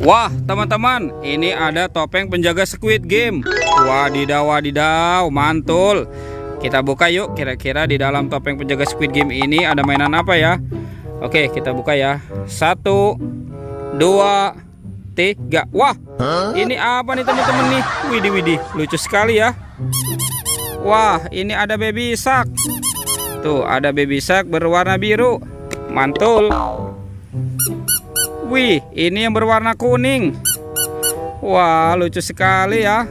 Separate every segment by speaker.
Speaker 1: Wah, teman-teman, ini ada topeng penjaga Squid Game. Wadidaw, wadidaw, mantul. Kita buka yuk, kira-kira di dalam topeng penjaga Squid Game ini ada mainan apa ya? Oke, kita buka ya. 1, 2, 3. Wah, ini apa nih teman-teman nih? Widih, widih, lucu sekali ya. Wah, ini ada baby shark. Tuh, ada baby shark berwarna biru. Mantul. Wih, ini yang berwarna kuning. Wah, lucu sekali ya.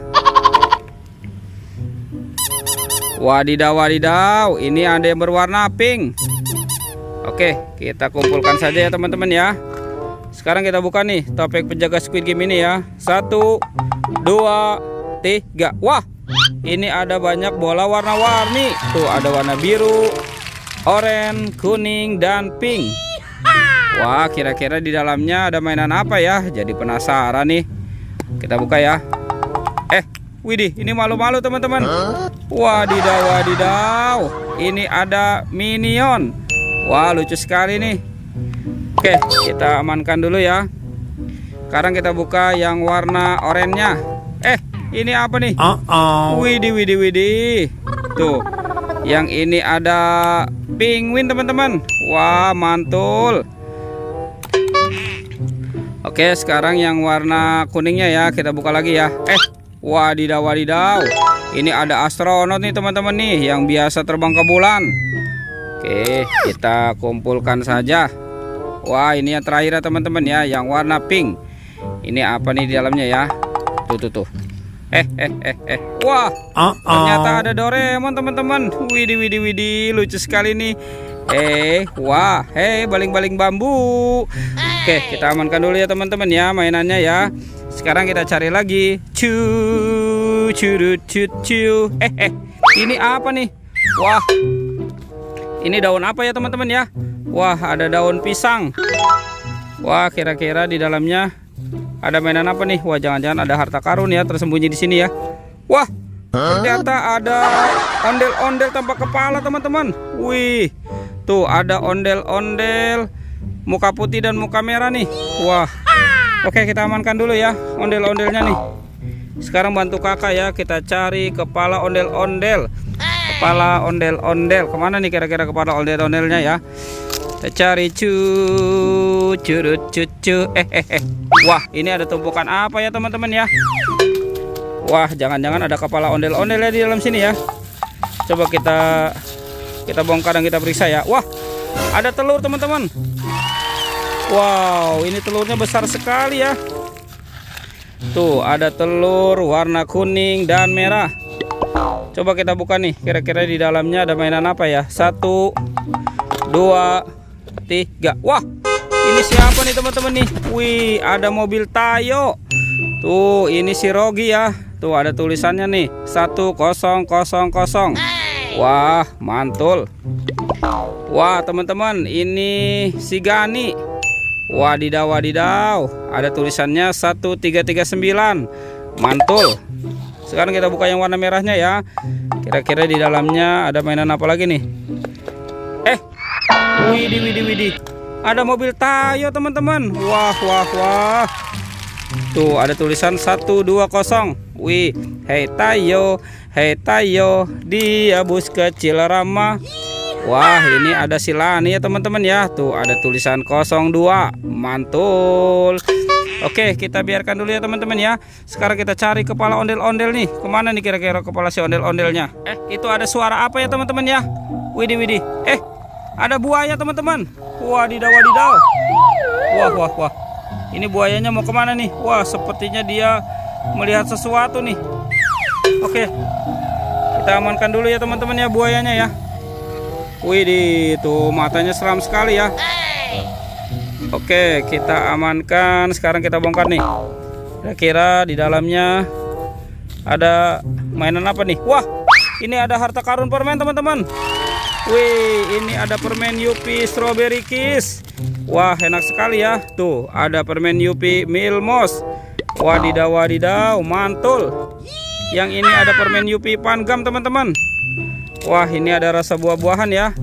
Speaker 1: Wadidaw, wadidaw, ini ada yang berwarna pink. Oke, kita kumpulkan saja ya teman-teman ya. Sekarang kita buka nih topeng penjaga Squid Game ini ya. 1, 2, 3. Wah, ini ada banyak bola warna-warni. Tuh, ada warna biru, oranye, kuning, dan pink. Wah, kira-kira di dalamnya ada mainan apa ya? Jadi penasaran nih. Kita buka ya. Widih, ini malu-malu teman-teman. Wadidaw, wadidaw. Ini ada minion. Wah, lucu sekali nih. Oke, kita amankan dulu ya. Sekarang kita buka yang warna oranye-nya. Ini apa nih? Widih, widih, widih. Tuh, yang ini ada penguin teman-teman. Wah, mantul. Oke, sekarang yang warna kuningnya ya, kita buka lagi ya. Wadidaw, wadidaw. Ini ada astronot nih teman-teman nih, yang biasa terbang ke bulan. Oke, kita kumpulkan saja. Wah, ini yang terakhir ya teman-teman ya, yang warna pink. Ini apa nih di dalamnya ya? Tuh. Wah, ternyata ada Doraemon teman-teman. Widih, widih, widih, lucu sekali nih. Wah, baling-baling bambu. Oke, kita amankan dulu ya teman-teman ya mainannya ya. Sekarang kita cari lagi. Ini apa nih? Wah, ini daun apa ya teman-teman ya? Wah, ada daun pisang. Wah, kira-kira di dalamnya ada mainan apa nih? Wah, jangan-jangan ada harta karun ya tersembunyi di sini ya. Wah, ternyata ada ondel-ondel tanpa kepala teman-teman. Wih, tuh ada ondel-ondel muka putih dan muka merah nih. Wah, oke, kita amankan dulu ya ondel-ondelnya nih. Sekarang bantu kakak ya, kita cari kepala ondel-ondel. Kepala ondel-ondel kemana nih kira-kira kepala ondel-ondelnya ya? Kita cari Wah, ini ada tumpukan apa ya teman-teman ya? Wah, jangan-jangan ada kepala ondel-ondel ya di dalam sini ya. Coba kita bongkar dan kita periksa ya. Wah, ada telur teman-teman. Wow, ini telurnya besar sekali ya. Tuh, ada telur warna kuning dan merah. Coba kita buka nih, kira-kira di dalamnya ada mainan apa ya? 1, 2, 3. Wah, ini siapa nih teman-teman nih? Wih, ada mobil Tayo. Tuh, ini si Rogi ya. Tuh, ada tulisannya nih 1000. Wah, mantul. Wah, teman-teman, ini si Gani. Wadidaw, wadidaw, ada tulisannya 1339. Mantul. Sekarang kita buka yang warna merahnya ya. Kira-kira di dalamnya ada mainan apa lagi nih? Widih, widih, widih. Ada mobil Tayo teman-teman. Wah, wah, wah. Tuh, ada tulisan 120. Wih, hei Tayo, dia bus kecil ramah. Wah, ini ada Silani ya teman-teman ya. Tuh, ada tulisan 02. Mantul. Oke, kita biarkan dulu ya teman-teman ya. Sekarang kita cari kepala ondel-ondel nih. Kemana nih kira-kira kepala si ondel-ondelnya? Itu ada suara apa ya teman-teman ya? Widih, widih. Ada buaya teman-teman. Wadidaw, wadidaw. Wah, wah, wah. Ini buayanya mau kemana nih? Wah, sepertinya dia melihat sesuatu nih. Oke, kita amankan dulu ya teman-teman ya buayanya ya. Widih, tuh matanya seram sekali ya. Oke, kita amankan. Sekarang kita bongkar nih. Kira-kira di dalamnya ada mainan apa nih? Wah, ini ada harta karun permen teman-teman. Wih, ini ada permen Yupi Strawberry Kiss. Wah, enak sekali ya. Tuh, ada permen Yupi Milmos. Wadidaw, wadidaw, mantul. Yang ini ada permen Yupi Pangam teman-teman. Wah, ini ada rasa buah-buahan ya.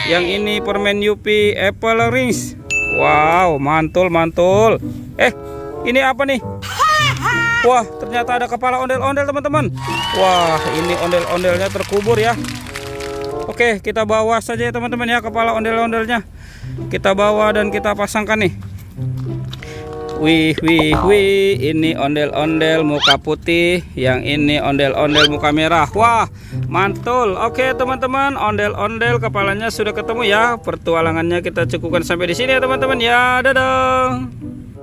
Speaker 1: Yang ini permen Yupi Apple Rings. Wow, mantul, mantul. Ini apa nih? Wah, ternyata ada kepala ondel-ondel teman-teman. Wah, ini ondel-ondelnya terkubur ya. Oke, kita bawa saja ya teman-teman ya kepala ondel-ondelnya. Kita bawa dan kita pasangkan nih. Wih, ini ondel-ondel muka putih, yang ini ondel-ondel muka merah. Wah, mantul. Oke teman-teman, ondel-ondel kepalanya sudah ketemu ya. Pertualangannya kita cukupkan sampai di sini ya teman-teman ya. Dadah.